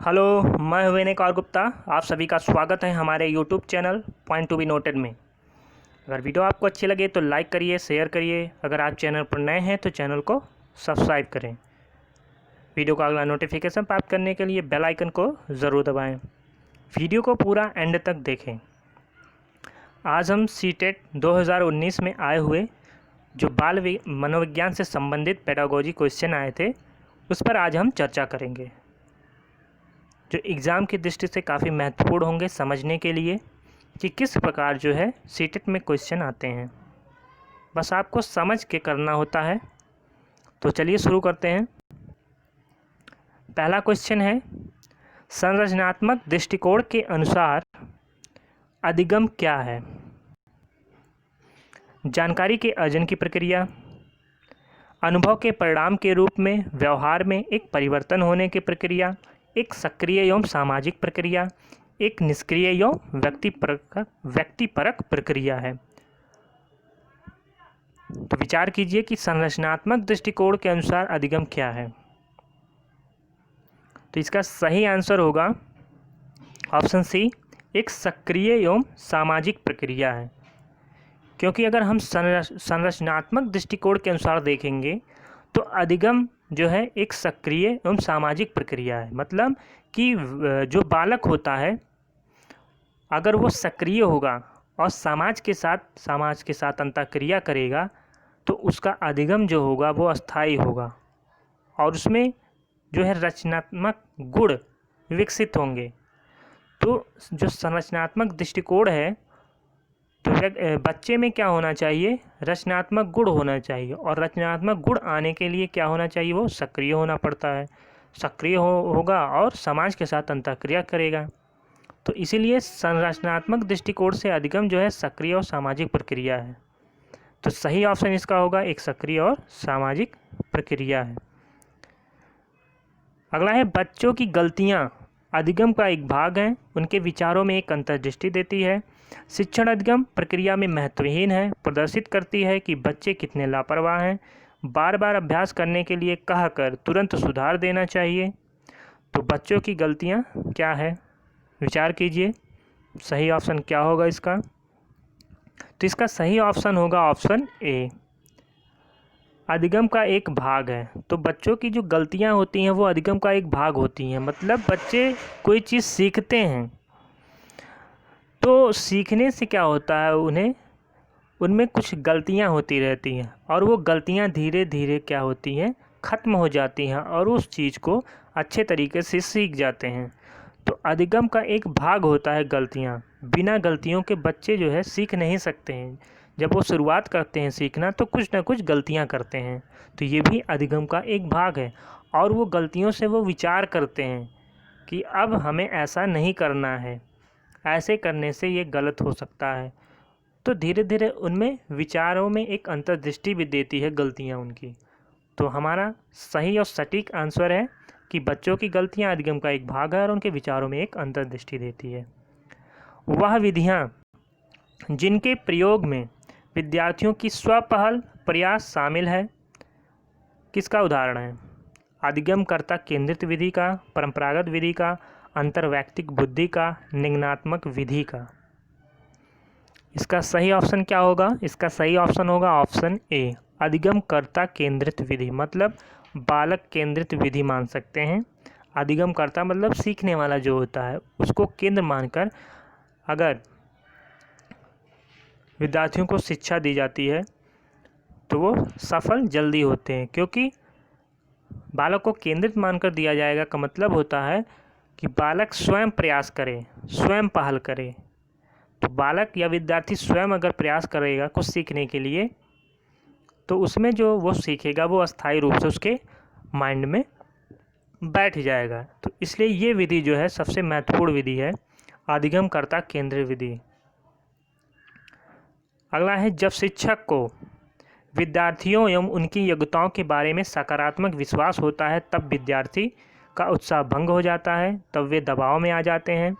Hello, मैं विनय कौर गुप्ता। आप सभी का स्वागत है हमारे YouTube channel point to be noted में। अगर वीडियो आपको अच्छी लगे तो लाइक करिए, शेयर करिए। अगर आप चैनल पर नए हैं तो चैनल को सब्सक्राइब करें। वीडियो का अगला नोटिफिकेशन प्राप्त करने के लिए बेल आइकन को ज़रूर दबाएं। वीडियो को पूरा एंड तक देखें। आज हम सीटेट 2019 में आए हुए जो मनोविज्ञान से संबंधित पेडागोजी क्वेश्चन आए थे उस पर आज हम चर्चा करेंगे, जो एग्ज़ाम की दृष्टि से काफ़ी महत्वपूर्ण होंगे समझने के लिए कि किस प्रकार जो है सीटेट में क्वेश्चन आते हैं। बस आपको समझ के करना होता है। तो चलिए शुरू करते हैं। पहला क्वेश्चन है, संरचनात्मक दृष्टिकोण के अनुसार अधिगम क्या है? जानकारी के अर्जन की प्रक्रिया, अनुभव के परिणाम के रूप में व्यवहार में एक परिवर्तन होने की प्रक्रिया, एक सक्रिय एवं सामाजिक प्रक्रिया, एक निष्क्रिय एवं व्यक्तिपरक प्रक्रिया है। तो विचार कीजिए कि संरचनात्मक दृष्टिकोण के अनुसार अधिगम क्या है। तो इसका सही आंसर होगा ऑप्शन सी, एक सक्रिय एवं सामाजिक प्रक्रिया है। क्योंकि अगर हम संरचनात्मक दृष्टिकोण के अनुसार देखेंगे तो अधिगम जो है एक सक्रिय एवं सामाजिक प्रक्रिया है। मतलब कि जो बालक होता है अगर वो सक्रिय होगा और समाज के साथ अंतःक्रिया करेगा तो उसका अधिगम जो होगा वो अस्थायी होगा और उसमें जो है रचनात्मक गुण विकसित होंगे। तो जो संरचनात्मक दृष्टिकोण है तो बच्चे में क्या होना चाहिए? रचनात्मक गुण होना चाहिए, और रचनात्मक गुण आने के लिए क्या होना चाहिए? वो सक्रिय होना पड़ता है। सक्रिय होगा और समाज के साथ अंतःक्रिया करेगा। तो इसीलिए संरचनात्मक दृष्टिकोण से अधिगम जो है सक्रिय और सामाजिक प्रक्रिया है। तो सही ऑप्शन इसका होगा एक सक्रिय और सामाजिक प्रक्रिया है। अगला है, बच्चों की गलतियाँ अधिगम का एक भाग हैं, उनके विचारों में एक अंतर्दृष्टि देती है। शिक्षण अधिगम प्रक्रिया में महत्वहीन है, प्रदर्शित करती है कि बच्चे कितने लापरवाह हैं। बार बार अभ्यास करने के लिए कहकर तुरंत सुधार देना चाहिए। तो बच्चों की गलतियाँ क्या है? विचार कीजिए, सही ऑप्शन क्या होगा इसका? तो इसका सही ऑप्शन होगा ऑप्शन ए, अधिगम का एक भाग है। तो बच्चों की जो गलतियाँ होती हैं वो अधिगम का एक भाग होती हैं। मतलब बच्चे कोई चीज़ सीखते हैं तो सीखने से क्या होता है, उनमें कुछ गलतियाँ होती रहती हैं और वो गलतियाँ धीरे धीरे क्या होती हैं, ख़त्म हो जाती हैं और उस चीज़ को अच्छे तरीके से सीख जाते हैं। तो अधिगम का एक भाग होता है गलतियाँ। बिना गलतियों के बच्चे जो है सीख नहीं सकते हैं। जब वो शुरुआत करते हैं सीखना तो कुछ ना कुछ गलतियाँ करते हैं। तो ये भी अधिगम का एक भाग है और वो गलतियों से वो विचार करते हैं कि अब हमें ऐसा नहीं करना है, ऐसे करने से ये गलत हो सकता है। तो धीरे धीरे उनमें विचारों में एक अंतर्दृष्टि भी देती है गलतियाँ उनकी। तो हमारा सही और सटीक आंसर है कि बच्चों की गलतियाँ अधिगम का एक भाग है और उनके विचारों में एक अंतर्दृष्टि देती है। वह विधियाँ जिनके प्रयोग में विद्यार्थियों की स्वपहल प्रयास शामिल है, किसका उदाहरण है? अधिगमकर्ता केंद्रित विधि का, परंपरागत विधि का, अंतर्वैयक्तिक बुद्धि का, निगमनात्मक विधि का। इसका सही ऑप्शन क्या होगा? इसका सही ऑप्शन होगा ऑप्शन ए, अधिगमकर्ता केंद्रित विधि। मतलब बालक केंद्रित विधि मान सकते हैं। अधिगमकर्ता मतलब सीखने वाला जो होता है उसको केंद्र मानकर अगर विद्यार्थियों को शिक्षा दी जाती है तो वो सफल जल्दी होते हैं। क्योंकि बालक को केंद्रित मानकर दिया जाएगा का मतलब होता है कि बालक स्वयं प्रयास करे, स्वयं पहल करे। तो बालक या विद्यार्थी स्वयं अगर प्रयास करेगा कुछ सीखने के लिए तो उसमें जो वो सीखेगा वो अस्थायी रूप से उसके माइंड में बैठ जाएगा। तो इसलिए ये विधि जो है सबसे महत्वपूर्ण विधि है, अधिगमकर्ता केंद्रित विधि। अगला है, जब शिक्षक को विद्यार्थियों एवं उनकी योग्यताओं के बारे में सकारात्मक विश्वास होता है तब विद्यार्थी का उत्साह भंग हो जाता है, तब वे दबाव में आ जाते हैं,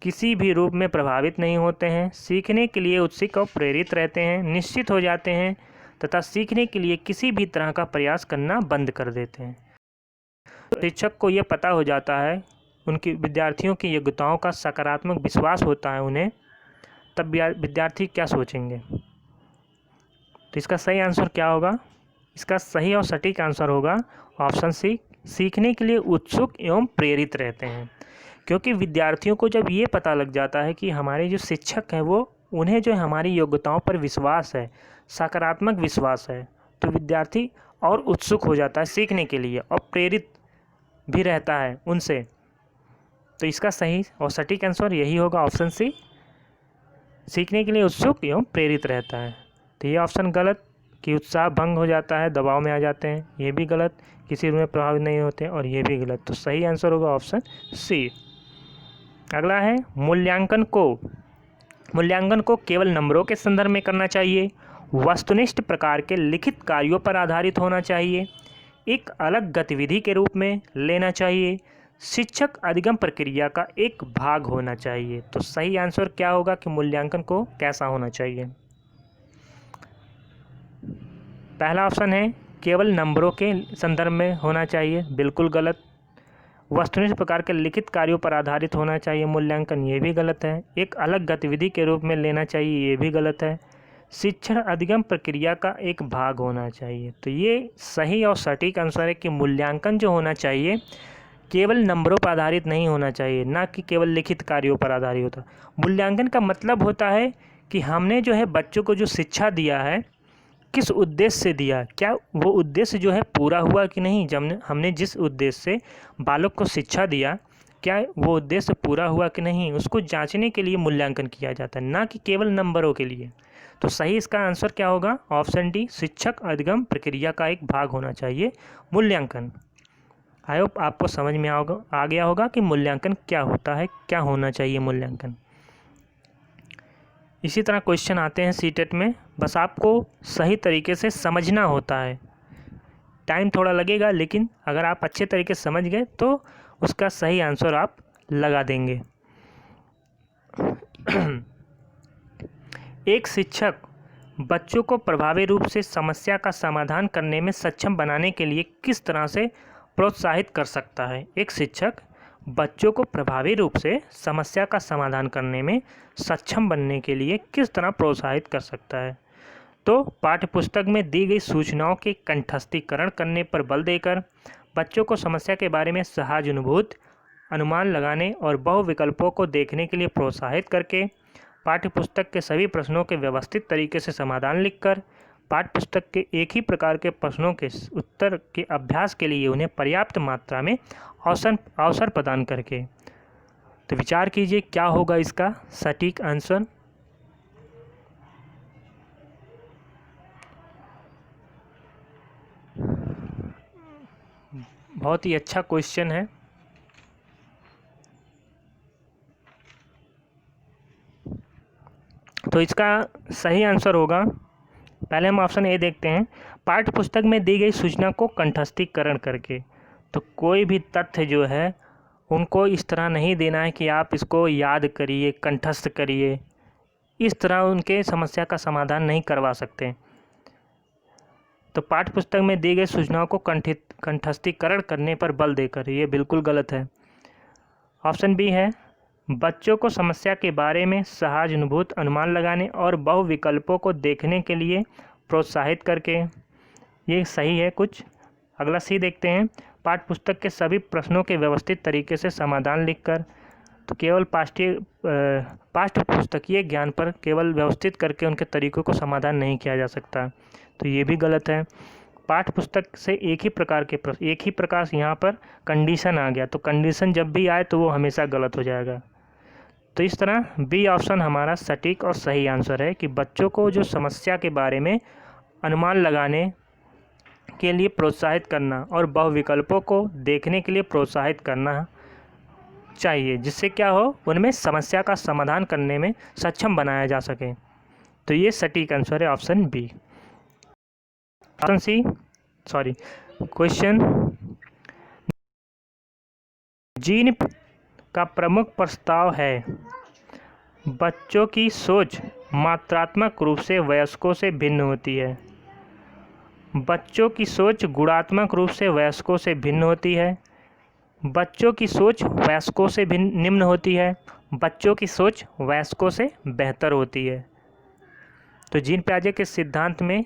किसी भी रूप में प्रभावित नहीं होते हैं, सीखने के लिए उत्सुक और प्रेरित रहते हैं, निश्चित हो जाते हैं तथा सीखने के लिए किसी भी तरह का प्रयास करना बंद कर देते हैं। शिक्षक को ये पता हो जाता है उनकी विद्यार्थियों की योग्यताओं का सकारात्मक विश्वास होता है उन्हें, तब विद्यार्थी क्या सोचेंगे। तो इसका सही आंसर क्या होगा? इसका सही और सटीक आंसर होगा ऑप्शन सी, सीखने के लिए उत्सुक एवं प्रेरित रहते हैं। क्योंकि विद्यार्थियों को जब ये पता लग जाता है कि हमारे जो शिक्षक हैं वो उन्हें जो हमारी योग्यताओं पर विश्वास है, सकारात्मक विश्वास है, तो विद्यार्थी और उत्सुक हो जाता है सीखने के लिए और प्रेरित भी रहता है उनसे। तो इसका सही और सटीक आंसर यही होगा ऑप्शन सी, सीखने के लिए उत्सुक एवं प्रेरित रहता है। तो ये ऑप्शन गलत कि उत्साह भंग हो जाता है, दबाव में आ जाते हैं, ये भी गलत, किसी रूप में प्रभावित नहीं होते, और ये भी गलत। तो सही आंसर होगा ऑप्शन सी। अगला है मूल्यांकन को केवल नंबरों के संदर्भ में करना चाहिए, वस्तुनिष्ठ प्रकार के लिखित कार्यों पर आधारित होना चाहिए, एक अलग गतिविधि के रूप में लेना चाहिए, शिक्षक अधिगम प्रक्रिया का एक भाग होना चाहिए। तो सही आंसर क्या होगा कि मूल्यांकन को कैसा होना चाहिए? पहला ऑप्शन है केवल नंबरों के संदर्भ में होना चाहिए, बिल्कुल गलत। वस्तुनिष्ठ प्रकार के लिखित कार्यों पर आधारित होना चाहिए मूल्यांकन, ये भी गलत है। एक अलग गतिविधि के रूप में लेना चाहिए, ये भी गलत है। शिक्षण अधिगम प्रक्रिया का एक भाग होना चाहिए। तो ये सही और सटीक आंसर है कि मूल्यांकन जो होना चाहिए केवल नंबरों पर आधारित नहीं होना चाहिए, ना कि केवल लिखित कार्यों पर आधारित होता। मूल्यांकन का मतलब होता है कि हमने जो है बच्चों को जो शिक्षा दिया है किस उद्देश्य से दिया, क्या वो उद्देश्य जो है पूरा हुआ कि नहीं। जब हमने जिस उद्देश्य से बालक को शिक्षा दिया क्या वो उद्देश्य पूरा हुआ कि नहीं, उसको जांचने के लिए मूल्यांकन किया जाता है, ना कि केवल नंबरों के लिए। तो सही इसका आंसर क्या होगा? ऑप्शन डी, शिक्षक अधिगम प्रक्रिया का एक भाग होना चाहिए मूल्यांकन। आई होप आपको समझ में आ गया होगा कि मूल्यांकन क्या होता है, क्या होना चाहिए मूल्यांकन। इसी तरह क्वेश्चन आते हैं सीटेट में, बस आपको सही तरीके से समझना होता है। टाइम थोड़ा लगेगा, लेकिन अगर आप अच्छे तरीके से समझ गए तो उसका सही आंसर आप लगा देंगे। एक शिक्षक बच्चों को प्रभावी रूप से समस्या का समाधान करने में सक्षम बनाने के लिए किस तरह से प्रोत्साहित कर सकता है? एक शिक्षक बच्चों को प्रभावी रूप से समस्या का समाधान करने में सक्षम बनने के लिए किस तरह प्रोत्साहित कर सकता है? तो पाठ्यपुस्तक में दी गई सूचनाओं के कंठस्थीकरण करने पर बल देकर, बच्चों को समस्या के बारे में सहानुभूति, अनुमान लगाने और बहुविकल्पों को देखने के लिए प्रोत्साहित करके, पाठ्यपुस्तक के सभी प्रश्नों के व्यवस्थित तरीके से समाधान लिखकर, पाठ्यपुस्तक के एक ही प्रकार के प्रश्नों के उत्तर के अभ्यास के लिए उन्हें पर्याप्त मात्रा में अवसर प्रदान करके। तो विचार कीजिए क्या होगा इसका सटीक आंसर। बहुत ही अच्छा क्वेश्चन है। तो इसका सही आंसर होगा, पहले हम ऑप्शन ए देखते हैं, पाठ्यपुस्तक में दी गई सूचना को कंठस्थीकरण करके। तो कोई भी तथ्य जो है उनको इस तरह नहीं देना है कि आप इसको याद करिए, कंठस्थ करिए, इस तरह उनके समस्या का समाधान नहीं करवा सकते। तो पाठ्यपुस्तक में दी गई सूचनाओं को कंठस्थीकरण करने पर बल देकर, ये बिल्कुल गलत है। ऑप्शन बी है, बच्चों को समस्या के बारे में सहानुभूति, अनुमान लगाने और बहुविकल्पों को देखने के लिए प्रोत्साहित करके, ये सही है कुछ। अगला सी देखते हैं, पाठ्यपुस्तक के सभी प्रश्नों के व्यवस्थित तरीके से समाधान लिखकर। तो केवल पाठ्यपुस्तकीय ज्ञान पर केवल व्यवस्थित करके उनके तरीकों को समाधान नहीं किया जा सकता, तो ये भी गलत है। पाठ्यपुस्तक से एक ही प्रकार के प्रश्न, एक ही प्रकार से यहाँ पर कंडीशन आ गया, तो कंडीशन जब भी आए तो वो हमेशा गलत हो जाएगा। तो इस तरह बी ऑप्शन हमारा सटीक और सही आंसर है कि बच्चों को जो समस्या के बारे में अनुमान लगाने के लिए प्रोत्साहित करना और बहुविकल्पों को देखने के लिए प्रोत्साहित करना चाहिए, जिससे क्या हो, उनमें समस्या का समाधान करने में सक्षम बनाया जा सके। तो ये सटीक आंसर है option B. Option C, sorry, question जीन का प्रमुख प्रस्ताव है, बच्चों की सोच मात्रात्मक रूप से वयस्कों से भिन्न होती है। बच्चों की सोच गुणात्मक रूप से वयस्कों से भिन्न होती है। बच्चों की सोच वयस्कों से भिन्न निम्न होती है, बच्चों की सोच वयस्कों से बेहतर होती है। तो जीन पियाजे के सिद्धांत में,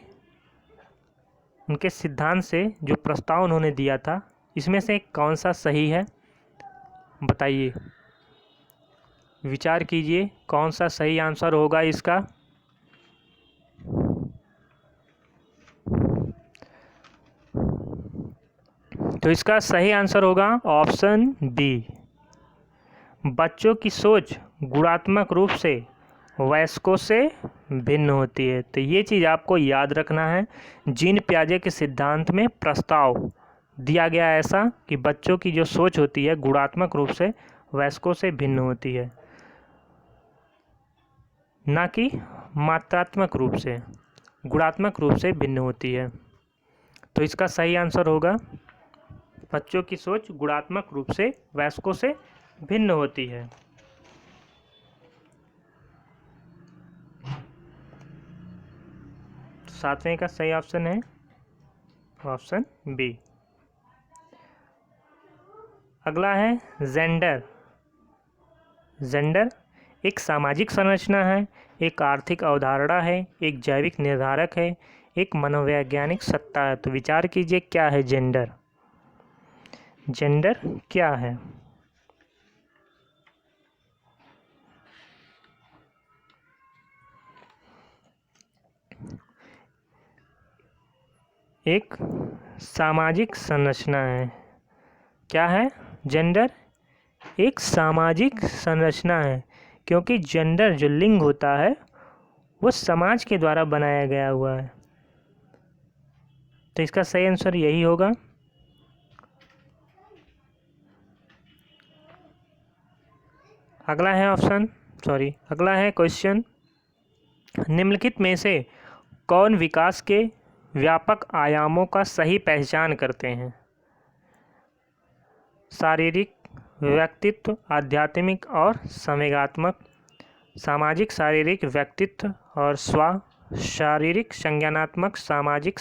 उनके सिद्धांत से जो प्रस्ताव उन्होंने दिया था, इसमें से कौन सा सही है बताइए, विचार कीजिए कौन सा सही आंसर होगा इसका। तो इसका सही आंसर होगा ऑप्शन बी, बच्चों की सोच गुणात्मक रूप से वयस्कों से भिन्न होती है। तो ये चीज़ आपको याद रखना है। जीन पियाजे के सिद्धांत में प्रस्ताव दिया गया ऐसा कि बच्चों की जो सोच होती है गुणात्मक रूप से वयस्कों से भिन्न होती है, ना कि मात्रात्मक रूप से, गुणात्मक रूप से भिन्न होती है। तो इसका सही आंसर होगा बच्चों की सोच गुणात्मक रूप से वयस्कों से भिन्न होती है। सातवें का सही ऑप्शन है ऑप्शन बी। अगला है जेंडर। जेंडर एक सामाजिक संरचना है, एक आर्थिक अवधारणा है, एक जैविक निर्धारक है, एक मनोवैज्ञानिक सत्ता है। तो विचार कीजिए क्या है जेंडर, जेंडर क्या है। एक सामाजिक संरचना है। क्या है जेंडर? एक सामाजिक संरचना है, क्योंकि जेंडर जो लिंग होता है वो समाज के द्वारा बनाया गया हुआ है। तो इसका सही आंसर यही होगा। अगला है क्वेश्चन, निम्नलिखित में से कौन विकास के व्यापक आयामों का सही पहचान करते हैं? शारीरिक, व्यक्तित्व, आध्यात्मिक और संवेगात्मक। सामाजिक, शारीरिक, व्यक्तित्व और शारीरिक, संज्ञानात्मक, सामाजिक,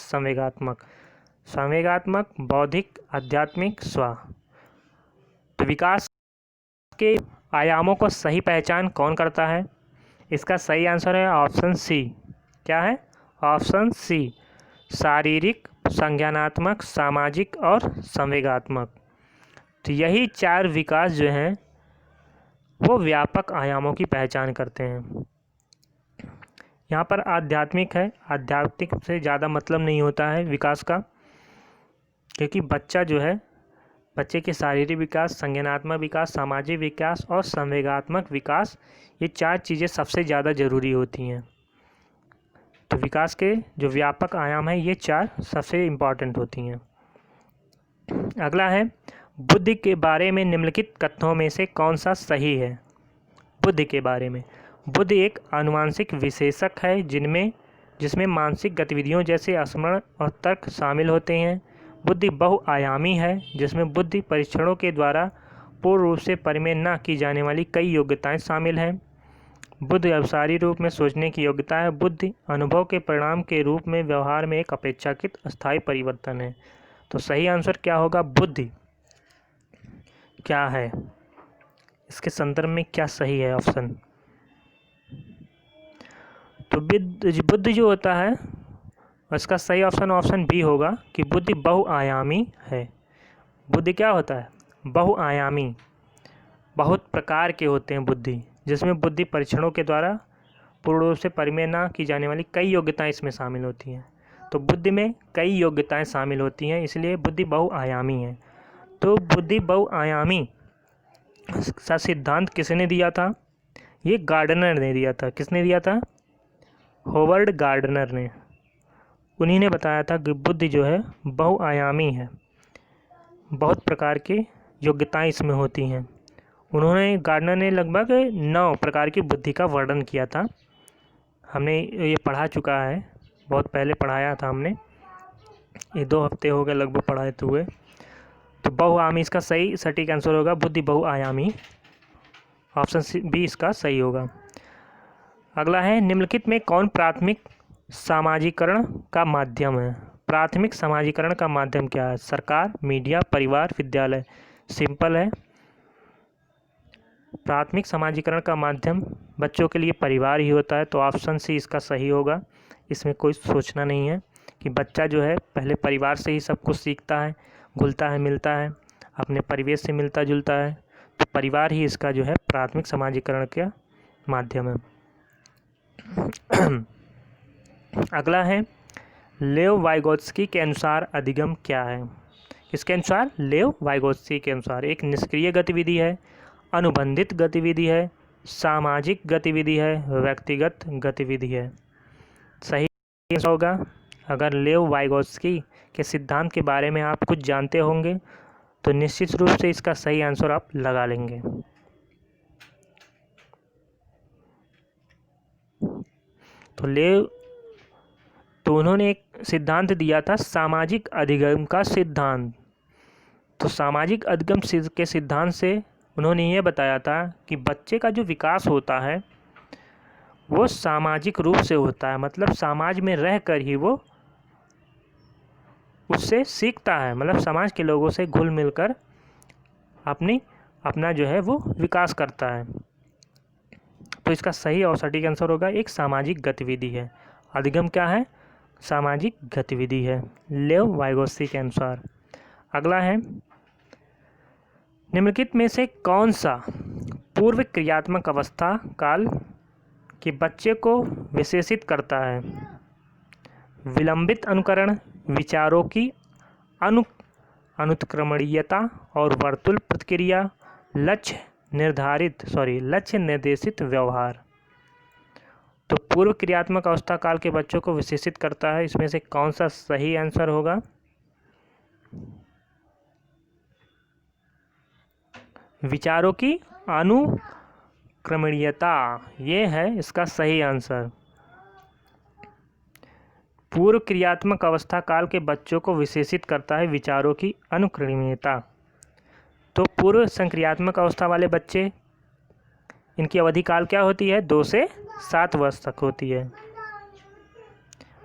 संवेगात्मक, बौद्धिक, आध्यात्मिक, तो विकास के आयामों को सही पहचान कौन करता है? इसका सही आंसर है ऑप्शन सी। क्या है? ऑप्शन सी, शारीरिक, संज्ञानात्मक, सामाजिक और संवेगात्मक। तो यही चार विकास जो हैं वो व्यापक आयामों की पहचान करते हैं। यहाँ पर आध्यात्मिक है, आध्यात्मिक से ज़्यादा मतलब नहीं होता है विकास का, क्योंकि बच्चा जो है, बच्चे के शारीरिक विकास, संज्ञानात्मक विकास, सामाजिक विकास और संवेगात्मक विकास, ये चार चीज़ें सबसे ज़्यादा ज़रूरी होती हैं। तो विकास के जो व्यापक आयाम है ये चार सबसे इम्पॉर्टेंट होती हैं। अगला है, बुद्धि के बारे में निम्नलिखित कथनों में से कौन सा सही है? बुद्धि के बारे में, बुद्धि एक आनुवांशिक विशेषक है जिसमें मानसिक गतिविधियों जैसे स्मरण और तर्क शामिल होते हैं। बुद्धि बहुआयामी है, जिसमें बुद्धि परीक्षणों के द्वारा पूर्ण रूप से परिमेय न की जाने वाली कई योग्यताएं शामिल हैं। बुद्धि अवसारी रूप में सोचने की योग्यता है। बुद्धि अनुभव के परिणाम के रूप में व्यवहार में एक अपेक्षाकृत अस्थायी परिवर्तन है। तो सही आंसर क्या होगा? बुद्धि क्या है, इसके संदर्भ में क्या सही है ऑप्शन? तो बुद्धि जो होता है उसका सही ऑप्शन बी होगा कि बुद्धि बहुआयामी है। बुद्धि क्या होता है? बहुआयामी, बहुत प्रकार के होते हैं बुद्धि, जिसमें बुद्धि परीक्षणों के द्वारा पूर्ण रूप से परिमेय न की जाने वाली कई योग्यताएं इसमें शामिल होती हैं। तो बुद्धि में कई योग्यताएं शामिल होती हैं, इसलिए बुद्धि बहुआयामी है। तो बुद्धि बहुआयामी का सिद्धांत किसने दिया था? ये गार्डनर ने दिया था। किसने दिया था? होवर्ड गार्डनर ने। उन्हीं ने बताया था कि बुद्धि जो है बहुआयामी है, बहुत प्रकार की योग्यताएं इसमें होती हैं। गार्डनर ने लगभग 9 प्रकार की बुद्धि का वर्णन किया था। हमने ये पढ़ा चुका है, बहुत पहले पढ़ाया था हमने, ये 2 हफ्ते हो गए लगभग पढ़ाए हुए। तो बहुआयामी इसका सही सटीक आंसर होगा, बुद्धि बहुआयामी, ऑप्शन बी इसका सही होगा। अगला है, निम्नलिखित में कौन प्राथमिक सामाजिकरण का माध्यम है? प्राथमिक सामाजिकरण का माध्यम क्या है? सरकार, मीडिया, परिवार, विद्यालय। सिंपल है। प्राथमिक समाजीकरण का माध्यम बच्चों के लिए परिवार ही होता है, तो ऑप्शन सी इसका सही होगा। इसमें कोई सोचना नहीं है कि बच्चा जो है पहले परिवार से ही सब कुछ सीखता है, घुलता है, मिलता है, अपने परिवेश से मिलता जुलता है, तो परिवार ही इसका जो है प्राथमिक समाजीकरण का माध्यम है। अगला है, लेव वाइगोत्स्की के अनुसार अधिगम क्या है? इसके अनुसार, लेव वाइगोत्स्की के अनुसार एक निष्क्रिय गतिविधि है, अनुबंधित गतिविधि है, सामाजिक गतिविधि है, व्यक्तिगत गतिविधि है। सही होगा। अगर लेव वाइगोत्स्की के सिद्धांत के बारे में आप कुछ जानते होंगे तो निश्चित रूप से इसका सही आंसर आप लगा लेंगे। तो उन्होंने एक सिद्धांत दिया था, सामाजिक अधिगम का सिद्धांत। तो सामाजिक अधिगम के सिद्धांत से उन्होंने ये बताया था कि बच्चे का जो विकास होता है वो सामाजिक रूप से होता है, मतलब समाज में रहकर ही वो उससे सीखता है, मतलब समाज के लोगों से घुल मिलकर अपना जो है वो विकास करता है। तो इसका सही और सटीक आंसर होगा एक सामाजिक गतिविधि है। अधिगम क्या है? सामाजिक गतिविधि है, लेव वाइगोत्स्की के अनुसार। अगला है, निम्नलिखित में से कौन सा पूर्व क्रियात्मक अवस्था काल के बच्चे को विशेषित करता है? विलंबित अनुकरण, विचारों की अनुत्क्रमणीयता और वर्तुल प्रतिक्रिया, लक्ष्य निर्देशित व्यवहार। तो पूर्व क्रियात्मक अवस्था काल के बच्चों को विशेषित करता है, इसमें से कौन सा सही आंसर होगा? विचारों की अनुक्रमणीयता, ये है इसका सही आंसर। पूर्व क्रियात्मक अवस्था काल के बच्चों को विशेषित करता है विचारों की अनुक्रमणीयता। तो पूर्व संक्रियात्मक अवस्था वाले बच्चे, इनकी अवधि काल क्या होती है? 2 से 7 वर्ष तक होती है।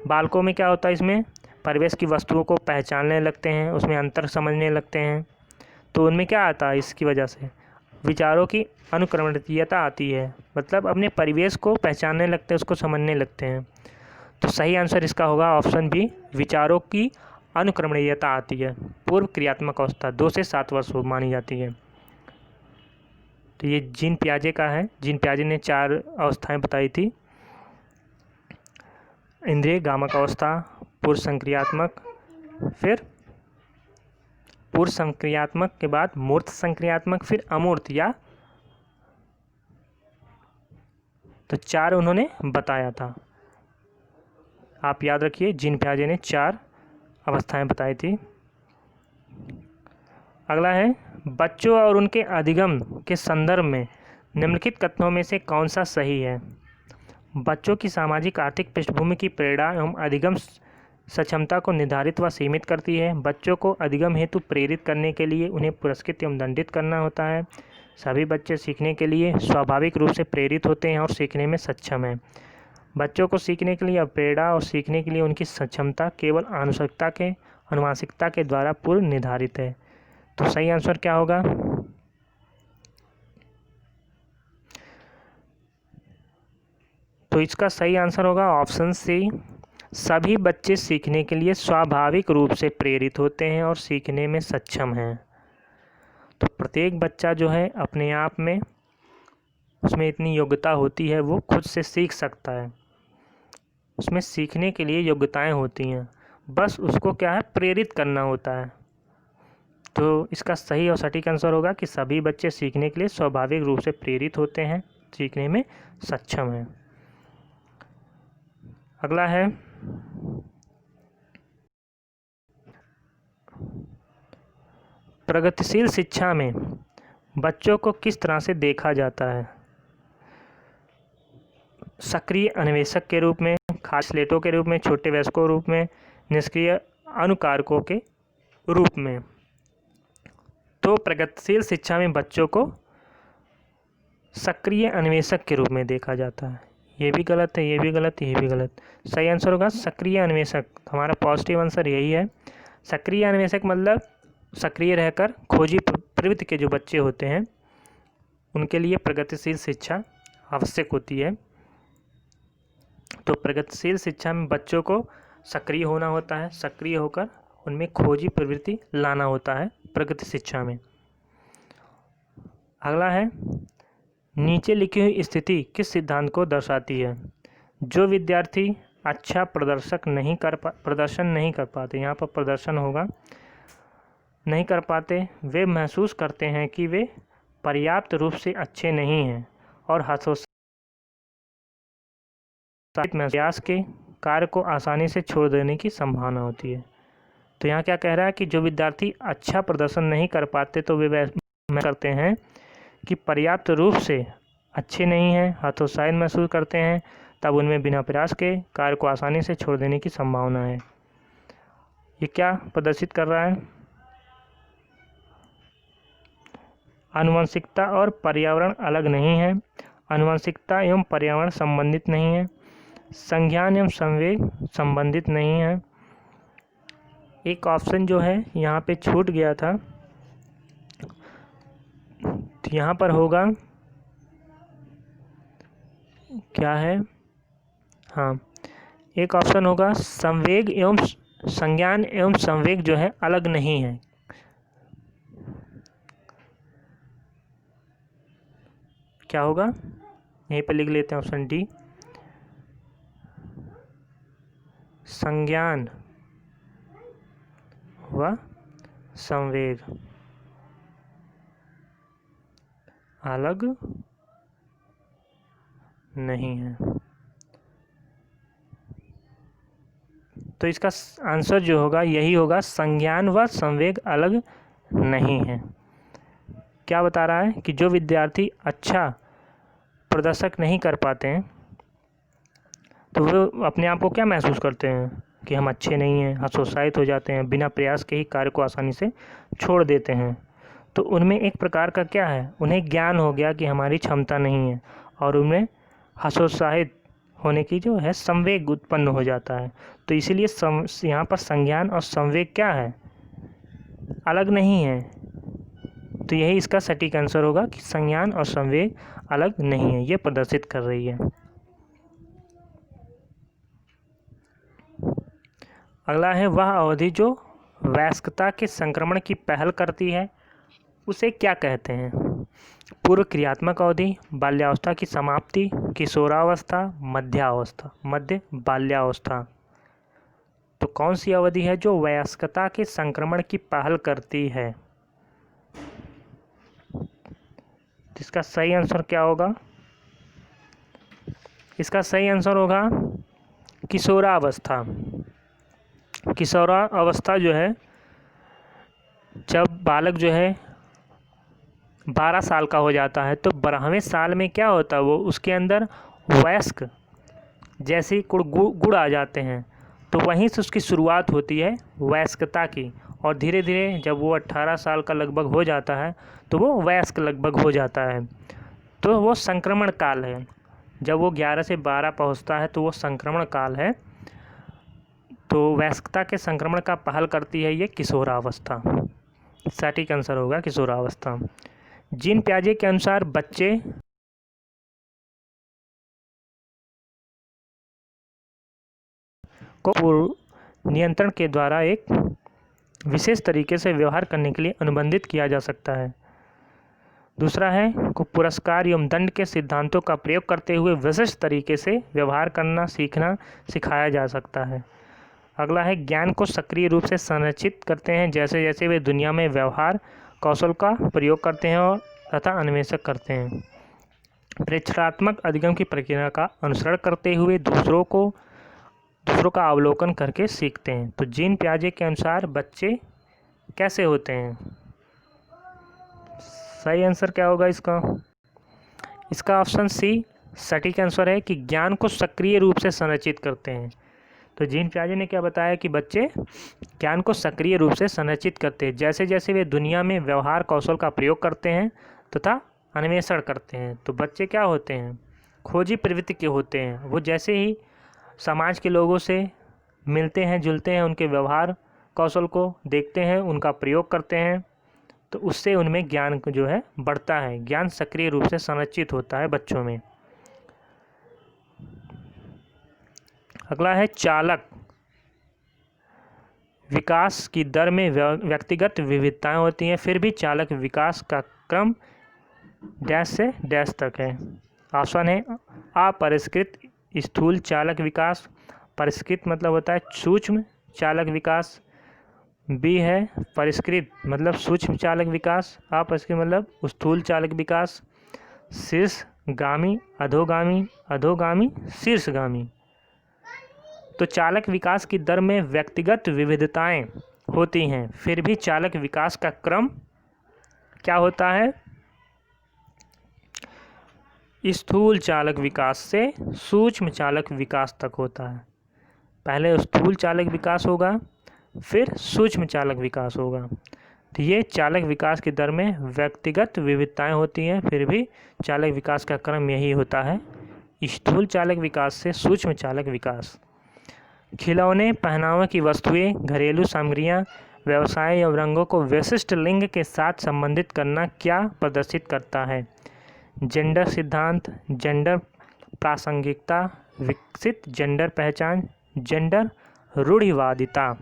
बालकों में क्या होता है? इसमें परिवेश की वस्तुओं को पहचानने लगते हैं, उसमें अंतर समझने लगते हैं, तो उनमें क्या आता है? इसकी वजह से विचारों की अनुक्रमणीयता आती है, मतलब अपने परिवेश को पहचानने लगते हैं, उसको समझने लगते हैं। तो सही आंसर इसका होगा ऑप्शन बी, विचारों की अनुक्रमणीयता आती है। पूर्व क्रियात्मक अवस्था 2 से 7 वर्ष मानी जाती है। तो ये जीन पियाजे का है। जीन पियाजे ने 4 अवस्थाएं बताई थी, इंद्रिय गामक अवस्था, पूर्व संक्रियात्मक, फिर पूर्व संक्रियात्मक के बाद मूर्त संक्रियात्मक, फिर अमूर्त या, तो 4 उन्होंने बताया था। आप याद रखिए, जीन पियाजे ने 4 अवस्थाएं बताई थी। अगला है, बच्चों और उनके अधिगम के संदर्भ में निम्नलिखित कथनों में से कौन सा सही है? बच्चों की सामाजिक आर्थिक पृष्ठभूमि की प्रेरणा एवं अधिगम सक्षमता को निर्धारित व सीमित करती है। बच्चों को अधिगम हेतु प्रेरित करने के लिए उन्हें पुरस्कृत एवं दंडित करना होता है। सभी बच्चे सीखने के लिए स्वाभाविक रूप से प्रेरित होते हैं और सीखने में सक्षम हैं। बच्चों को सीखने के लिए प्रेरणा और सीखने के लिए उनकी सक्षमता केवल आनुवंशिकता के द्वारा पूर्व निर्धारित है। तो सही आंसर क्या होगा? तो इसका सही आंसर होगा ऑप्शन सी, सभी बच्चे सीखने के लिए स्वाभाविक रूप से प्रेरित होते हैं और सीखने में सक्षम हैं। तो प्रत्येक बच्चा जो है अपने आप में उसमें इतनी योग्यता होती है, वो खुद से सीख सकता है, उसमें सीखने के लिए योग्यताएं होती हैं, बस उसको क्या है, प्रेरित करना होता है। तो इसका सही और सटीक आंसर होगा कि सभी बच्चे सीखने के लिए स्वाभाविक रूप से प्रेरित होते हैं, सीखने में सक्षम हैं। अगला है, प्रगतिशील शिक्षा में बच्चों को किस तरह से देखा जाता है? सक्रिय अन्वेषक के रूप में, खास स्लेटों के रूप में, छोटे वयस्कों के रूप में, निष्क्रिय अनुकारकों के रूप में। तो प्रगतिशील शिक्षा में बच्चों को सक्रिय अन्वेषक के रूप में देखा जाता है। ये भी गलत है, ये भी गलत, ये भी गलत। सही आंसर होगा सक्रिय अन्वेषक। हमारा पॉजिटिव आंसर यही है। सक्रिय अन्वेषक मतलब सक्रिय रहकर खोजी प्रवृत्ति के जो बच्चे होते हैं उनके लिए प्रगतिशील शिक्षा आवश्यक होती है। तो प्रगतिशील शिक्षा में बच्चों को सक्रिय होना होता है, सक्रिय होकर उनमें खोजी प्रवृत्ति लाना होता है प्रगति शिक्षा में। अगला है, नीचे लिखी हुई स्थिति किस सिद्धांत को दर्शाती है? जो विद्यार्थी अच्छा प्रदर्शन नहीं कर पाते, यहाँ पर प्रदर्शन होगा, नहीं कर पाते, वे महसूस करते हैं कि वे पर्याप्त रूप से अच्छे नहीं हैं और प्रयास के कार्य को आसानी से छोड़ देने की संभावना होती है। तो यहाँ क्या कह रहा है कि जो विद्यार्थी अच्छा प्रदर्शन नहीं कर पाते तो वे करते हैं कि पर्याप्त रूप से अच्छे नहीं हैं, हतोत्साहित महसूस करते हैं, तब उनमें बिना प्रयास के कार्य को आसानी से छोड़ देने की संभावना है। ये क्या प्रदर्शित कर रहा है? आनुवंशिकता और पर्यावरण अलग नहीं है, आनुवंशिकता एवं पर्यावरण संबंधित नहीं है, संज्ञान एवं संवेग संबंधित नहीं है। एक ऑप्शन जो है यहाँ पे छूट गया था, तो यहाँ पर होगा क्या है? हाँ, एक ऑप्शन होगा संवेग एवं संज्ञान एवं संवेग जो है अलग नहीं है। क्या होगा? यहीं पर लिख लेते हैं ऑप्शन डी, संज्ञान व संवेग अलग नहीं है। तो इसका आंसर जो होगा यही होगा, संज्ञान व संवेग अलग नहीं है। क्या बता रहा है कि जो विद्यार्थी अच्छा प्रदर्शन नहीं कर पाते हैं तो वो अपने आप को क्या महसूस करते हैं कि हम अच्छे नहीं हैं, हतोत्साहित हो जाते हैं, बिना प्रयास के ही कार्य को आसानी से छोड़ देते हैं। तो उनमें एक प्रकार का क्या है, उन्हें ज्ञान हो गया कि हमारी क्षमता नहीं है और उनमें हतोत्साहित होने की जो है संवेग उत्पन्न हो जाता है। तो इसीलिए यहाँ पर संज्ञान और संवेग क्या है, अलग नहीं है। तो यही इसका सटीक आंसर होगा कि संज्ञान और संवेग अलग नहीं है, ये प्रदर्शित कर रही है। अगला है, वह अवधि जो वयस्कता के संक्रमण की पहल करती है उसे क्या कहते हैं? पूर्व क्रियात्मक अवधि, बाल्यावस्था की समाप्ति, किशोरावस्था, मध्य बाल्यावस्था। तो कौन सी अवधि है जो वयस्कता के संक्रमण की पहल करती है? इसका सही आंसर क्या होगा? इसका सही आंसर होगा किशोरावस्था। किशोरावस्था जो है, जब बालक जो है 12 साल का हो जाता है तो 12वें साल में क्या होता है, वो उसके अंदर वयस्क जैसे गुण आ जाते हैं। तो वहीं से उसकी शुरुआत होती है वयस्कता की, और धीरे धीरे जब वो 18 साल का लगभग हो जाता है तो वो वयस्क लगभग हो जाता है। तो वो संक्रमण काल है। जब वो 11 से 12 पहुंचता है तो वो संक्रमण काल है। तो वयस्कता के संक्रमण का पहल करती है ये किशोरावस्था। सटीक आंसर होगा किशोरावस्था। जीन पियाजे के अनुसार बच्चे को नियंत्रण के द्वारा एक विशेष तरीके से व्यवहार करने के लिए अनुबंधित किया जा सकता है। दूसरा है, को पुरस्कार एवं दंड के सिद्धांतों का प्रयोग करते हुए विशिष्ट तरीके से व्यवहार करना सिखाया जा सकता है। अगला है, ज्ञान को सक्रिय रूप से संरचित करते हैं जैसे जैसे वे दुनिया में व्यवहार कौशल का प्रयोग करते हैं और तथा अन्वेषण करते हैं। प्रेक्षणात्मक अधिगम की प्रक्रिया का अनुसरण करते हुए दूसरों का अवलोकन करके सीखते हैं। तो जीन पियाजे के अनुसार बच्चे कैसे होते हैं? सही आंसर क्या होगा इसका? इसका ऑप्शन सी सटीक आंसर है कि ज्ञान को सक्रिय रूप से संरचित करते हैं। तो जीन पियाजे ने क्या बताया कि बच्चे ज्ञान को सक्रिय रूप से संरचित करते हैं जैसे जैसे वे दुनिया में व्यवहार कौशल का प्रयोग करते हैं तथा अन्वेषण करते हैं। तो बच्चे क्या होते हैं? खोजी प्रवृत्ति के होते हैं। वो जैसे ही समाज के लोगों से मिलते हैं जुलते हैं, उनके व्यवहार कौशल को देखते हैं, उनका प्रयोग करते हैं, तो उससे उनमें ज्ञान जो है बढ़ता है, ज्ञान सक्रिय रूप से संरचित होता है बच्चों में। अगला है चालक विकास की दर में व्यक्तिगत विविधताएं होती हैं, फिर भी चालक विकास का क्रम डैश से डैश तक है। ऑप्शन है अपरिष्कृत स्थूल चालक विकास, परिष्कृत मतलब होता है सूक्ष्म चालक विकास, बी है परिष्कृत मतलब सूक्ष्म चालक विकास, अपरिष्कृत मतलब स्थूल चालक विकास, शीर्षगामी अधोगामी, अधोगामी शीर्षगामी। तो चालक विकास की दर में व्यक्तिगत विविधताएं होती हैं, फिर भी चालक विकास का क्रम क्या होता है, स्थूल चालक विकास से सूक्ष्म चालक विकास तक होता है। पहले स्थूल चालक विकास होगा, फिर सूक्ष्म चालक विकास होगा। तो ये चालक विकास की दर में व्यक्तिगत विविधताएं होती हैं, फिर भी चालक विकास का क्रम यही होता है, स्थूल चालक विकास से सूक्ष्म चालक विकास। खिलौने, पहनावे की वस्तुएं, घरेलू सामग्रियां, व्यवसाय एवं रंगों को विशिष्ट लिंग के साथ संबंधित करना क्या प्रदर्शित करता है, जेंडर सिद्धांत, जेंडर प्रासंगिकता, विकसित जेंडर पहचान, जेंडर रूढ़िवादिता।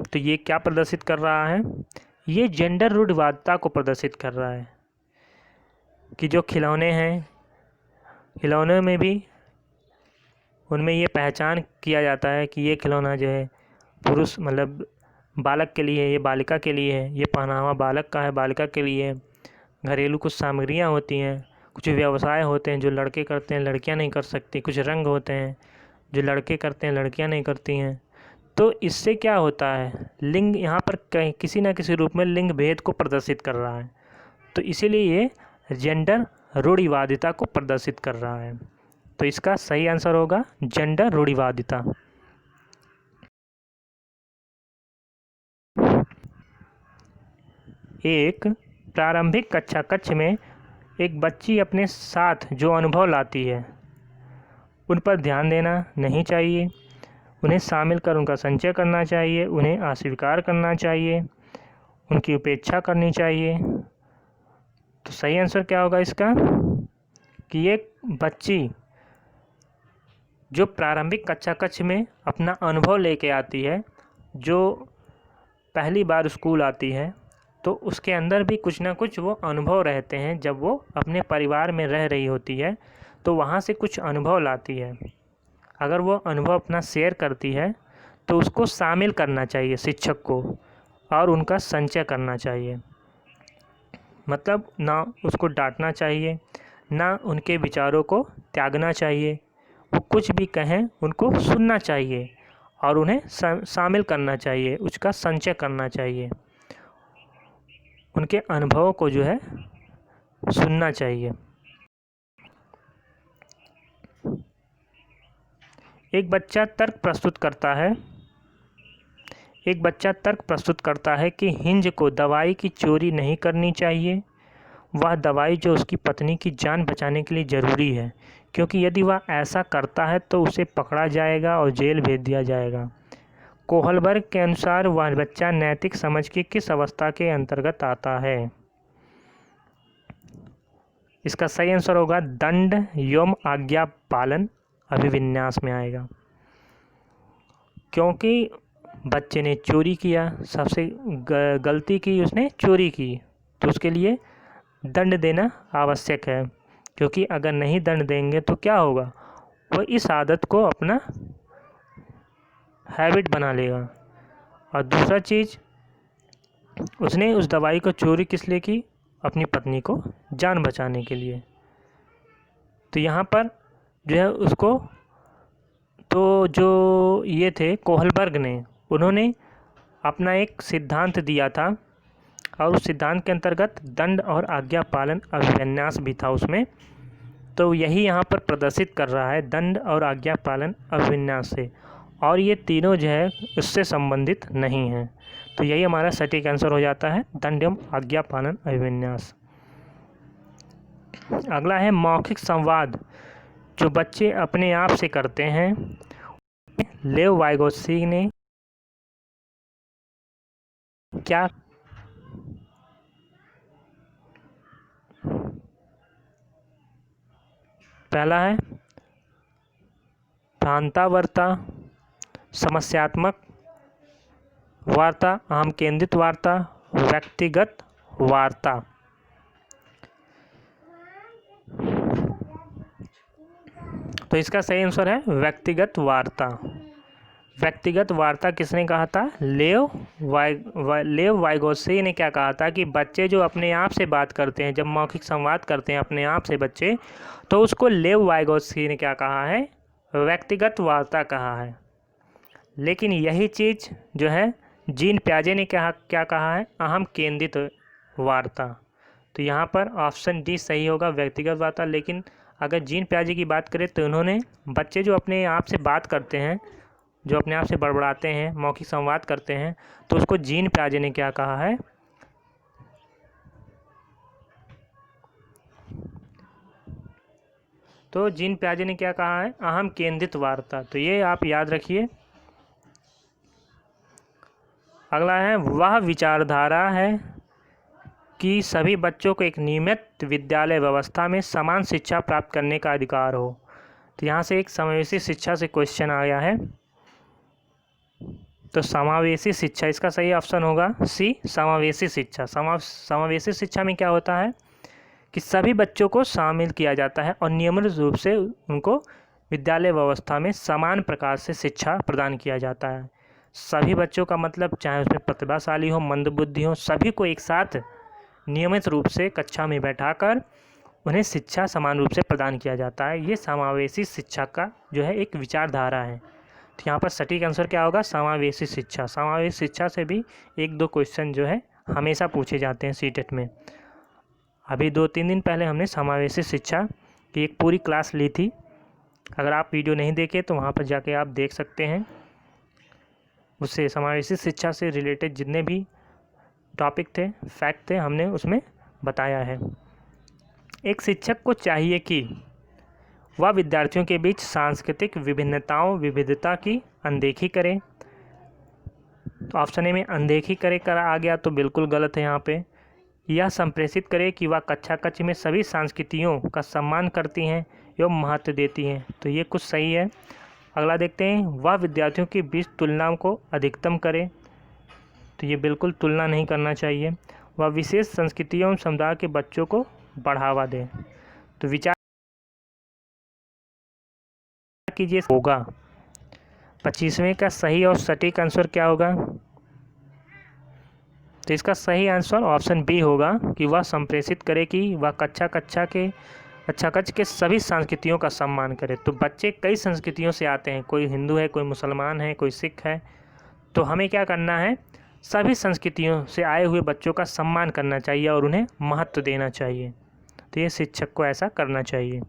तो ये क्या प्रदर्शित कर रहा है, ये जेंडर रूढ़िवादिता को प्रदर्शित कर रहा है कि जो खिलौने हैं, खिलौने में भी उनमें ये पहचान किया जाता है कि ये खिलौना जो है पुरुष मतलब बालक के लिए है, ये बालिका के लिए है, ये पहनावा बालक का है, बालिका के लिए है। घरेलू कुछ सामग्रियाँ होती हैं, कुछ व्यवसाय होते हैं जो लड़के करते हैं लड़कियां नहीं कर सकती, कुछ रंग होते हैं जो लड़के करते हैं लड़कियां नहीं करती हैं। तो इससे क्या होता है, लिंग यहाँ पर कहीं किसी न किसी रूप में लिंग भेद को प्रदर्शित कर रहा है, तो इसीलिए ये जेंडर रूढ़िवादिता को प्रदर्शित कर रहा है। तो इसका सही आंसर होगा जेंडर रूढ़िवादिता। एक प्रारंभिक कक्षा में एक बच्ची अपने साथ जो अनुभव लाती है उन पर ध्यान देना नहीं चाहिए, उन्हें शामिल कर उनका संचय करना चाहिए, उन्हें अस्वीकार करना चाहिए, उनकी उपेक्षा करनी चाहिए। तो सही आंसर क्या होगा इसका कि एक बच्ची जो प्रारंभिक कक्षा में अपना अनुभव लेके आती है, जो पहली बार स्कूल आती है, तो उसके अंदर भी कुछ ना कुछ वो अनुभव रहते हैं। जब वो अपने परिवार में रह रही होती है तो वहाँ से कुछ अनुभव लाती है। अगर वो अनुभव अपना शेयर करती है तो उसको शामिल करना चाहिए शिक्षक को और उनका संचय करना चाहिए। मतलब ना उसको डांटना चाहिए, ना उनके विचारों को त्यागना चाहिए। वो कुछ भी कहें उनको सुनना चाहिए और उन्हें शामिल करना चाहिए, उसका संचय करना चाहिए, उनके अनुभवों को जो है सुनना चाहिए। एक बच्चा तर्क प्रस्तुत करता है कि हिंज को दवाई की चोरी नहीं करनी चाहिए। वह दवाई जो उसकी पत्नी की जान बचाने के लिए ज़रूरी है, क्योंकि यदि वह ऐसा करता है तो उसे पकड़ा जाएगा और जेल भेज दिया जाएगा। कोहलबर्ग के अनुसार वह बच्चा नैतिक समझ की किस अवस्था के अंतर्गत आता है। इसका सही आंसर होगा दंड एवं आज्ञा पालन अभिविन्यास में आएगा, क्योंकि बच्चे ने चोरी किया, सबसे गलती की, उसने चोरी की, तो उसके लिए दंड देना आवश्यक है। क्योंकि अगर नहीं दंड देंगे तो क्या होगा, वह इस आदत को अपना हैबिट बना लेगा। और दूसरा चीज़, उसने उस दवाई को चोरी किस लिए की, अपनी पत्नी को जान बचाने के लिए। तो यहाँ पर जो है उसको, तो जो ये थे कोहलबर्ग ने, उन्होंने अपना एक सिद्धांत दिया था और उस सिद्धांत के अंतर्गत दंड और आज्ञा पालन अभिविन्यास भी था उसमें। तो यही यहाँ पर प्रदर्शित कर रहा है दंड और आज्ञा पालन अभिविन्यास से, और ये तीनों जो है उससे संबंधित नहीं हैं। तो यही हमारा सटीक आंसर हो जाता है दंड एवं आज्ञा पालन अभिविन्यास। अगला है मौखिक संवाद जो बच्चे अपने आप से करते हैं। लेव वाइगोत्स्की ने क्या पहला है भ्रांतावर्ता, समस्यात्मक वार्ता, अहम केंद्रित वार्ता, व्यक्तिगत वार्ता। तो इसका सही आंसर है व्यक्तिगत वार्ता। व्यक्तिगत वार्ता किसने कहा था? लेव वाइगोत्स्की ने क्या कहा था कि बच्चे जो अपने आप से बात करते हैं, जब मौखिक संवाद करते हैं अपने आप से बच्चे, तो उसको लेव वाइगोत्स्की ने क्या कहा है? व्यक्तिगत वार्ता कहा है। लेकिन यही चीज़ जो है जीन प्याजे ने क्या कहा है? अहम केंद्रित वार्ता। तो यहाँ पर ऑप्शन डी सही होगा, व्यक्तिगत वार्ता। लेकिन अगर जीन प्याजे की बात करें तो उन्होंने बच्चे जो अपने आप से बात करते हैं, जो अपने आप से बड़बड़ाते हैं, मौखिक संवाद करते हैं, तो उसको जीन प्याजे ने क्या कहा है? तो जीन प्याजे ने क्या कहा है? अहम केंद्रित वार्ता। तो ये आप याद रखिए। अगला है वह विचारधारा है कि सभी बच्चों को एक नियमित विद्यालय व्यवस्था में समान शिक्षा प्राप्त करने का अधिकार हो। तो यहाँ से एक समावेशी शिक्षा से क्वेश्चन आया है। तो समावेशी शिक्षा, इसका सही ऑप्शन होगा सी, समावेशी शिक्षा। समावेशी शिक्षा में क्या होता है कि सभी बच्चों को शामिल किया जाता है और नियमित रूप से उनको विद्यालय व्यवस्था में समान प्रकार से शिक्षा प्रदान किया जाता है। सभी बच्चों का मतलब चाहे उसमें प्रतिभाशाली हो, मंदबुद्धि हो, सभी को एक साथ नियमित रूप से कक्षा में बैठाकर उन्हें शिक्षा समान रूप से प्रदान किया जाता है। ये समावेशी शिक्षा का जो है एक विचारधारा है। तो यहाँ पर सटीक आंसर क्या होगा? समावेशी शिक्षा। समावेशी शिक्षा से भी 1-2 क्वेश्चन जो है हमेशा पूछे जाते हैं सीटेट में। अभी 2-3 दिन पहले हमने समावेशी शिक्षा की एक पूरी क्लास ली थी। अगर आप वीडियो नहीं देखे तो वहाँ पर जाके आप देख सकते हैं। उससे समावेशी शिक्षा से रिलेटेड जितने भी टॉपिक थे, फैक्ट थे, हमने उसमें बताया है। एक शिक्षक को चाहिए कि वह विद्यार्थियों के बीच सांस्कृतिक विविधता की अनदेखी करे। तो ऑप्शन ए में अनदेखी करे कर आ गया, तो बिल्कुल गलत है यहाँ पे। यह संप्रेषित करे कि वह कक्षा में सभी संस्कृतियों का सम्मान करती हैं एवं महत्व देती हैं। तो ये कुछ सही है। अगला देखते हैं, वह विद्यार्थियों के बीच तुलना को अधिकतम करे। तो ये बिल्कुल तुलना नहीं करना चाहिए। वह विशेष संस्कृतियों एवं समुदाय के बच्चों को बढ़ावा दें। तो विचार कीजिए होगा 25वें का सही और सटीक आंसर क्या होगा? तो इसका सही आंसर ऑप्शन बी होगा कि वह संप्रेषित करे कि वह कक्षा के सभी संस्कृतियों का सम्मान करे। तो बच्चे कई संस्कृतियों से आते हैं, कोई हिंदू है, कोई मुसलमान है, कोई सिख है। तो हमें क्या करना है? सभी संस्कृतियों से आए हुए बच्चों का सम्मान करना चाहिए और उन्हें महत्व देना चाहिए। तो ये शिक्षक को ऐसा करना चाहिए।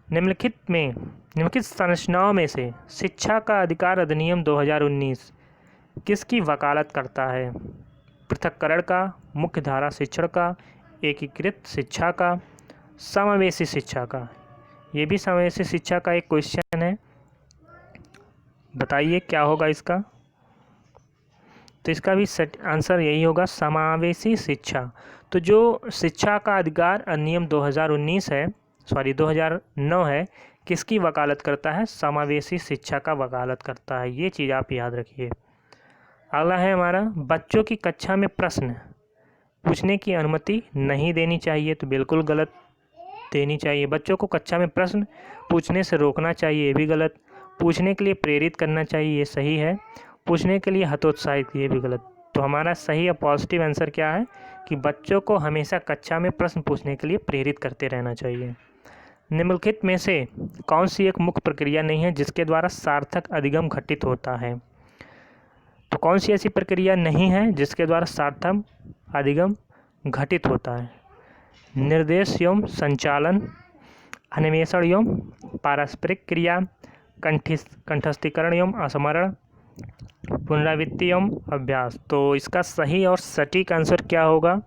निम्नलिखित संरचनाओं में से शिक्षा का अधिकार अधिनियम 2019 किसकी वकालत करता है? पृथक्करण का, मुख्यधारा शिक्षण का, एकीकृत शिक्षा का, समावेशी शिक्षा का। ये भी समावेशी शिक्षा का एक क्वेश्चन है। बताइए क्या होगा इसका? तो इसका भी आंसर यही होगा, समावेशी शिक्षा। तो जो शिक्षा का अधिकार अधिनियम 2009 है, किसकी वकालत करता है? समावेशी शिक्षा का वकालत करता है। ये चीज़ आप याद रखिए। अगला है हमारा, बच्चों की कक्षा में प्रश्न पूछने की अनुमति नहीं देनी चाहिए। तो बिल्कुल गलत, देनी चाहिए। बच्चों को कक्षा में प्रश्न पूछने से रोकना चाहिए, ये भी गलत। पूछने के लिए प्रेरित करना चाहिए, ये सही है। पूछने के लिए हतोत्साहित, ये भी गलत। तो हमारा सही और पॉजिटिव आंसर क्या है कि बच्चों को हमेशा कक्षा में प्रश्न पूछने के लिए प्रेरित करते रहना चाहिए। निम्नलिखित में से कौन सी एक मुख्य प्रक्रिया नहीं है जिसके द्वारा सार्थक अधिगम घटित होता है? तो कौन सी ऐसी प्रक्रिया नहीं है जिसके द्वारा सार्थक अधिगम घटित होता है? निर्देश एवं संचालन, अन्वेषण एवं पारस्परिक क्रिया, कंठस्थीकरण एवं स्मरण, पुनरावृत्ति एवं अभ्यास। तो इसका सही और सटीक आंसर क्या होगा?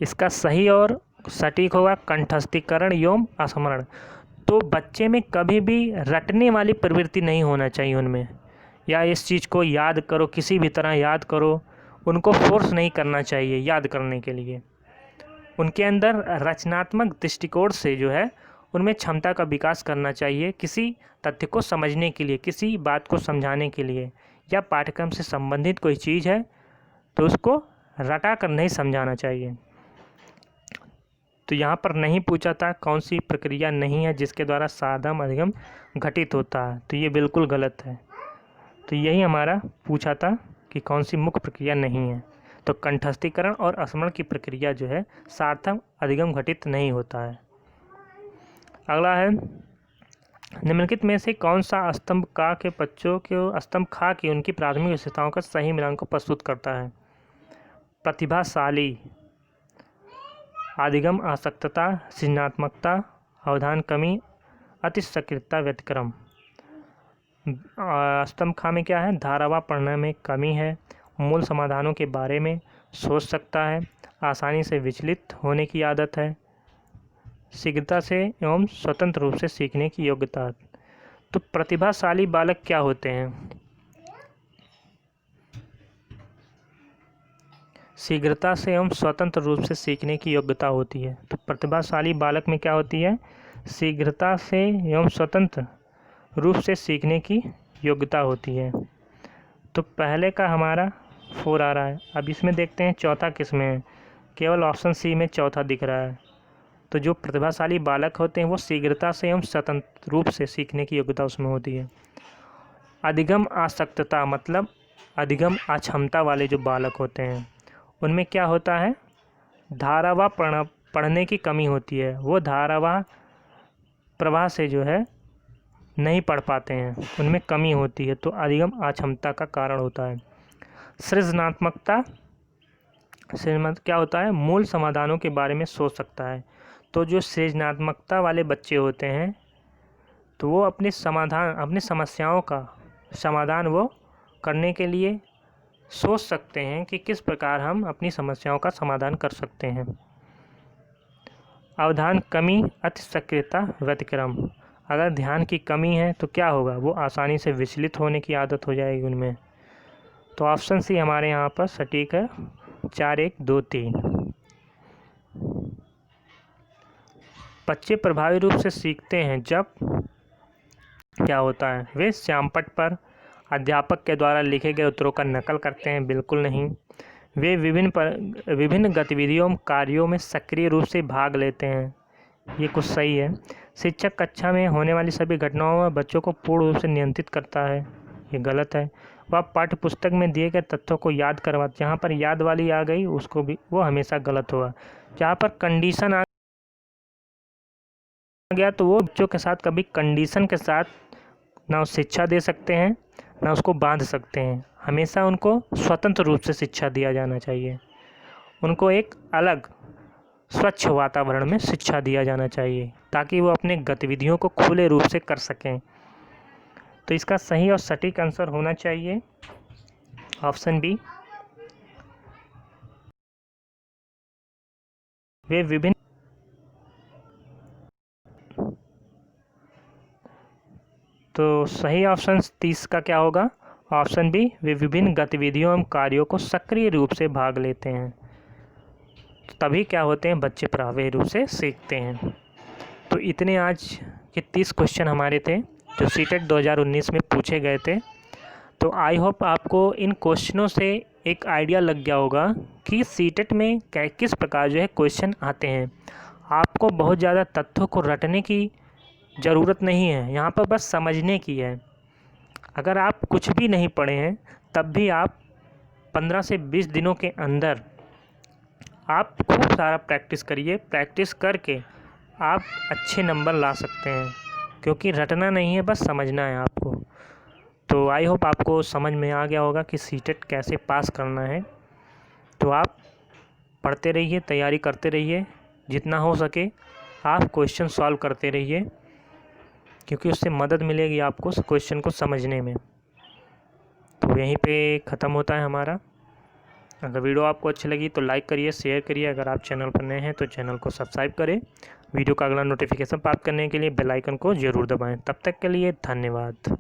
इसका सही और सटीक होगा कंठस्थीकरण एवं स्मरण। तो बच्चे में कभी भी रटने वाली प्रवृत्ति नहीं होना चाहिए उनमें, या इस चीज़ को याद करो, किसी भी तरह याद करो, उनको फोर्स नहीं करना चाहिए याद करने के लिए। उनके अंदर रचनात्मक दृष्टिकोण से जो है उनमें क्षमता का विकास करना चाहिए, किसी तथ्य को समझने के लिए, किसी बात को समझाने के लिए, या पाठ्यक्रम से संबंधित कोई चीज़ है तो उसको रटा कर नहीं समझाना चाहिए। तो यहाँ पर नहीं पूछा था कौन सी प्रक्रिया नहीं है जिसके द्वारा साधम अधिगम घटित होता है, तो ये बिल्कुल गलत है। तो यही हमारा पूछा था कि कौन सी मुख्य प्रक्रिया नहीं है। तो कंठस्थीकरण और स्मरण की प्रक्रिया जो है सार्थक अधिगम घटित नहीं होता है। अगला है, निम्नलिखित में से कौन सा स्तंभ का के बच्चों के स्तंभ खा की उनकी प्राथमिक विशेषताओं का सही मिलान को प्रस्तुत करता है? प्रतिभाशाली, अधिगम आसक्तता, सृजनात्मकता, अवधान कमी, अति सक्रियता, व्यतिक्रम। स्तंभ खा में क्या है? धारावार पढ़ने में कमी है, मूल समाधानों के बारे में सोच सकता है, आसानी से विचलित होने की आदत है, शीघ्रता से एवं स्वतंत्र रूप से सीखने की योग्यता। तो प्रतिभाशाली बालक क्या होते हैं? शीघ्रता से एवं स्वतंत्र रूप से सीखने की योग्यता होती है। तो प्रतिभाशाली बालक में क्या होती है? शीघ्रता से एवं स्वतंत्र रूप से सीखने की योग्यता होती है। तो पहले का हमारा 4 आ रहा है। अब इसमें देखते हैं चौथा किस में है। केवल ऑप्शन सी में चौथा दिख रहा है। तो जो प्रतिभाशाली बालक होते हैं वो शीघ्रता से एवं स्वतंत्र रूप से सीखने की योग्यता उसमें होती है। अधिगम आसक्तता मतलब अधिगम अक्षमता वाले जो बालक होते हैं उनमें क्या होता है? धारावार पढ़ने की कमी होती है, वो धारावार प्रवाह से जो है नहीं पढ़ पाते हैं, उनमें कमी होती है, तो अधिगम अक्षमता का कारण होता है। सृजनात्मकता क्या होता है? मूल समाधानों के बारे में सोच सकता है। तो जो सृजनात्मकता वाले बच्चे होते हैं तो वो अपनी समस्याओं का समाधान वो करने के लिए सोच सकते हैं कि किस प्रकार हम अपनी समस्याओं का समाधान कर सकते हैं। अवधान कमी, अति सक्रियता, व्यतिक्रम। अगर ध्यान की कमी है तो क्या होगा? वो आसानी से विचलित होने की आदत हो जाएगी उनमें। तो ऑप्शन सी हमारे यहाँ पर सटीक है, 4, 1, 2, 3। बच्चे प्रभावी रूप से सीखते हैं जब क्या होता है? वे श्यामपट्ट पर अध्यापक के द्वारा लिखे गए उत्तरों का नकल करते हैं? बिल्कुल नहीं। वे विभिन्न गतिविधियों कार्यों में सक्रिय रूप से भाग लेते हैं? ये कुछ सही है। शिक्षक कक्षा में होने वाली सभी घटनाओं में बच्चों को पूर्ण रूप से नियंत्रित करता है? ये गलत है। वह पाठ्य पुस्तक में दिए गए तथ्यों को याद करवाता, जहाँ पर याद वाली आ गई उसको भी वो हमेशा गलत होगा। जहाँ पर कंडीशन आ गया तो वो बच्चों के साथ कभी कंडीशन के साथ ना शिक्षा दे सकते हैं ना उसको बांध सकते हैं। हमेशा उनको स्वतंत्र रूप से शिक्षा दिया जाना चाहिए। उनको एक अलग स्वच्छ वातावरण में शिक्षा दिया जाना चाहिए ताकि वो अपने गतिविधियों को खुले रूप से कर सकें। तो इसका सही और सटीक आंसर होना चाहिए ऑप्शन बी। वे विभिन्न तो सही ऑप्शन 30 का क्या होगा? ऑप्शन बी, वे विभिन्न गतिविधियों एवं कार्यों को सक्रिय रूप से भाग लेते हैं, तो तभी क्या होते हैं? बच्चे प्रभावी रूप से सीखते हैं। तो इतने आज के 30 क्वेश्चन हमारे थे जो सीटेट 2019 में पूछे गए थे। तो आई होप आपको इन क्वेश्चनों से एक आइडिया लग गया होगा कि सीटेट में किस प्रकार जो है क्वेश्चन आते हैं। आपको बहुत ज़्यादा तथ्यों को रटने की ज़रूरत नहीं है, यहाँ पर बस समझने की है। अगर आप कुछ भी नहीं पढ़े हैं तब भी आप 15 से 20 दिनों के अंदर आप खूब सारा प्रैक्टिस करिए। प्रैक्टिस करके आप अच्छे नंबर ला सकते हैं, क्योंकि रटना नहीं है, बस समझना है आपको। तो आई होप आपको समझ में आ गया होगा कि सीटेट कैसे पास करना है। तो आप पढ़ते रहिए, तैयारी करते रहिए, जितना हो सके आप क्वेश्चन सॉल्व करते रहिए, क्योंकि उससे मदद मिलेगी आपको उस क्वेश्चन को समझने में। तो यहीं पे ख़त्म होता है हमारा। अगर वीडियो आपको अच्छी लगी तो लाइक करिए, शेयर करिए। अगर आप चैनल पर नए हैं तो चैनल को सब्सक्राइब करें। वीडियो का अगला नोटिफिकेशन प्राप्त करने के लिए बेल आइकन को ज़रूर दबाएं। तब तक के लिए धन्यवाद।